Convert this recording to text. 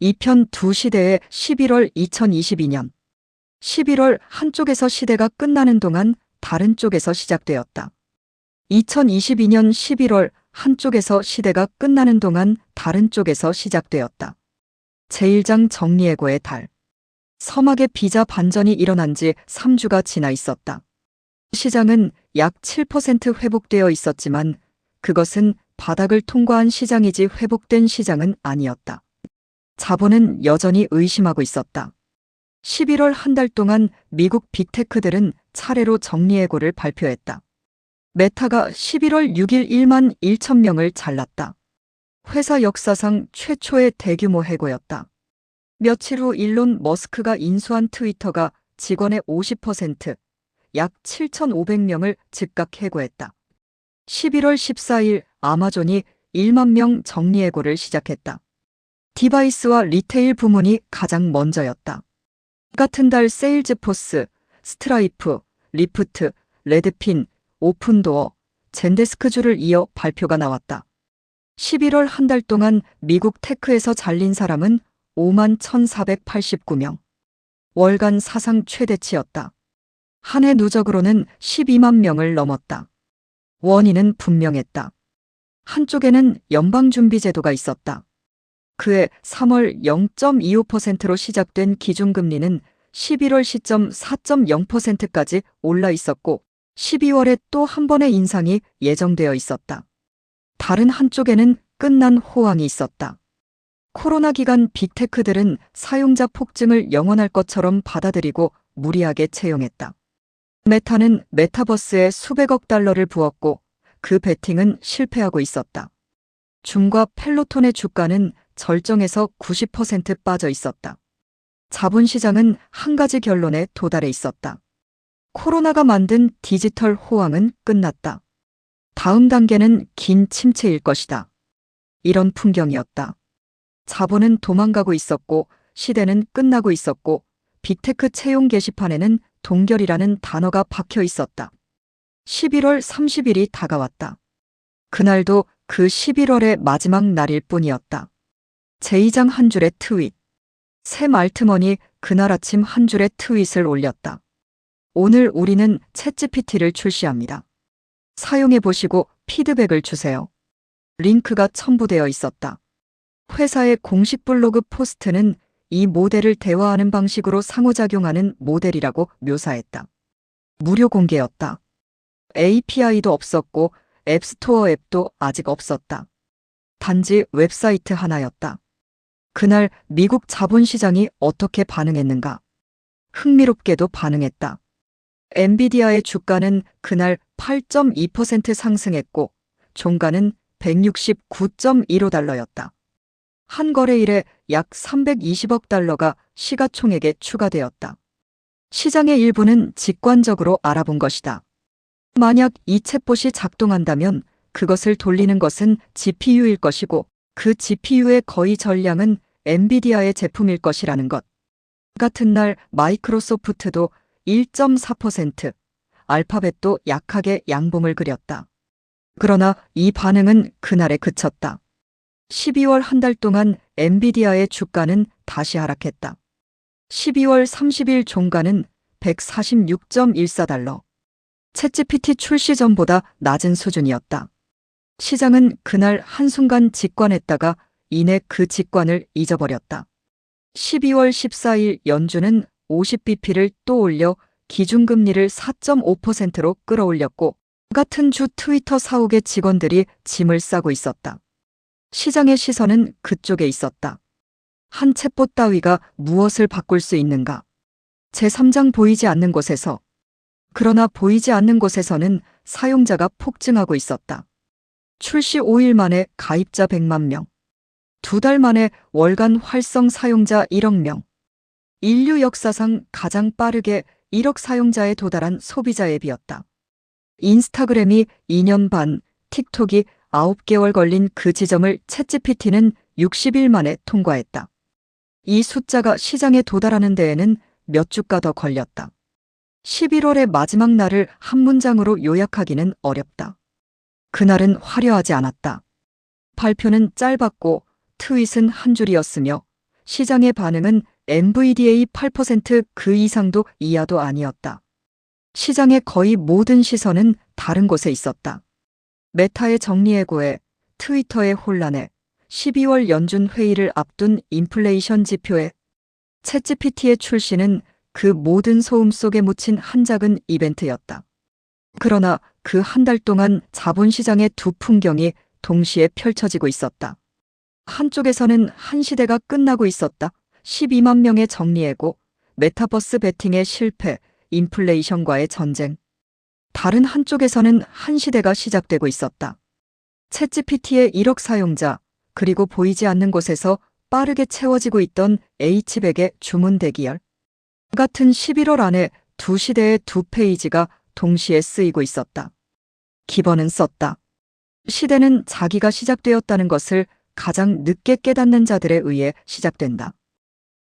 2편 두 시대의 11월 2022년 11월 한쪽에서 시대가 끝나는 동안 다른 쪽에서 시작되었다. 2022년 11월 한쪽에서 시대가 끝나는 동안 다른 쪽에서 시작되었다. 제1장 정리해고의 달. 서막의 비자 반전이 일어난 지 3주가 지나 있었다. 시장은 약 7% 회복되어 있었지만 그것은 바닥을 통과한 시장이지 회복된 시장은 아니었다. 자본은 여전히 의심하고 있었다. 11월 한 달 동안 미국 빅테크들은 차례로 정리해고를 발표했다. 메타가 11월 6일 1만 1천 명을 잘랐다. 회사 역사상 최초의 대규모 해고였다. 며칠 후 일론 머스크가 인수한 트위터가 직원의 50%, 약 7,500명을 즉각 해고했다. 11월 14일 아마존이 1만 명 정리해고를 시작했다. 디바이스와 리테일 부문이 가장 먼저였다. 같은 달 세일즈포스, 스트라이프, 리프트, 레드핀, 오픈도어, 젠데스크주를 이어 발표가 나왔다. 11월 한 달 동안 미국 테크에서 잘린 사람은 5만 1,489명. 월간 사상 최대치였다. 한 해 누적으로는 12만 명을 넘었다. 원인은 분명했다. 한쪽에는 연방준비제도가 있었다. 그해 3월 0.25%로 시작된 기준금리는 11월 시점 4.0%까지 올라 있었고 12월에 또 한 번의 인상이 예정되어 있었다. 다른 한쪽에는 끝난 호황이 있었다. 코로나 기간 빅테크들은 사용자 폭증을 영원할 것처럼 받아들이고 무리하게 채용했다. 메타는 메타버스에 수백억 달러를 부었고 그 베팅은 실패하고 있었다. 줌과 펠로톤의 주가는 절정에서 90% 빠져 있었다. 자본시장은 한 가지 결론에 도달해 있었다. 코로나가 만든 디지털 호황은 끝났다. 다음 단계는 긴 침체일 것이다. 이런 풍경이었다. 자본은 도망가고 있었고 시대는 끝나고 있었고 빅테크 채용 게시판에는 동결이라는 단어가 박혀 있었다. 11월 30일이 다가왔다. 그날도 그 11월의 마지막 날일 뿐이었다. 제2장 한 줄의 트윗. 샘 알트먼이 그날 아침 한 줄의 트윗을 올렸다. 오늘 우리는 챗GPT를 출시합니다. 사용해보시고 피드백을 주세요. 링크가 첨부되어 있었다. 회사의 공식 블로그 포스트는 이 모델을 대화하는 방식으로 상호작용하는 모델이라고 묘사했다. 무료 공개였다. API도 없었고 앱스토어 앱도 아직 없었다. 단지 웹사이트 하나였다. 그날 미국 자본시장이 어떻게 반응했는가? 흥미롭게도 반응했다. 엔비디아의 주가는 그날 8.2% 상승했고 종가는 169.15달러였다. 한 거래일에 약 320억 달러가 시가총액에 추가되었다. 시장의 일부는 직관적으로 알아본 것이다. 만약 이 챗봇이 작동한다면 그것을 돌리는 것은 GPU일 것이고 그 GPU의 거의 전량은 엔비디아의 제품일 것이라는 것. 같은 날 마이크로소프트도 1.4%, 알파벳도 약하게 양봉을 그렸다. 그러나 이 반응은 그날에 그쳤다. 12월 한 달 동안 엔비디아의 주가는 다시 하락했다. 12월 30일 종가는 146.14달러. 챗GPT 출시 전보다 낮은 수준이었다. 시장은 그날 한순간 직관했다가 이내 그 직관을 잊어버렸다. 12월 14일 연준은 50bp를 또 올려 기준금리를 4.5%로 끌어올렸고 같은 주 트위터 사옥의 직원들이 짐을 싸고 있었다. 시장의 시선은 그쪽에 있었다. 한 챗봇 따위가 무엇을 바꿀 수 있는가? 제3장 보이지 않는 곳에서. 그러나 보이지 않는 곳에서는 사용자가 폭증하고 있었다. 출시 5일 만에 가입자 100만 명. 2달 만에 월간 활성 사용자 1억 명. 인류 역사상 가장 빠르게 1억 사용자에 도달한 소비자 앱이었다. 인스타그램이 2년 반, 틱톡이 9개월 걸린 그 지점을 챗GPT는 60일 만에 통과했다. 이 숫자가 시장에 도달하는 데에는 몇 주가 더 걸렸다. 11월의 마지막 날을 한 문장으로 요약하기는 어렵다. 그날은 화려하지 않았다. 발표는 짧았고 트윗은 한 줄이었으며 시장의 반응은 NVDA 8% 그 이상도 이하도 아니었다. 시장의 거의 모든 시선은 다른 곳에 있었다. 메타의 정리해고에, 트위터의 혼란에, 12월 연준 회의를 앞둔 인플레이션 지표에, 챗GPT의 출시는 그 모든 소음 속에 묻힌 한 작은 이벤트였다. 그러나 그 한 달 동안 자본시장의 두 풍경이 동시에 펼쳐지고 있었다. 한쪽에서는 한 시대가 끝나고 있었다. 12만 명의 정리해고, 메타버스 베팅의 실패, 인플레이션과의 전쟁. 다른 한쪽에서는 한 시대가 시작되고 있었다. 챗GPT의 1억 사용자, 그리고 보이지 않는 곳에서 빠르게 채워지고 있던 H백의 주문 대기열. 같은 11월 안에 두 시대의 두 페이지가 동시에 쓰이고 있었다. 기버는 썼다. 시대는 자기가 시작되었다는 것을 가장 늦게 깨닫는 자들에 의해 시작된다.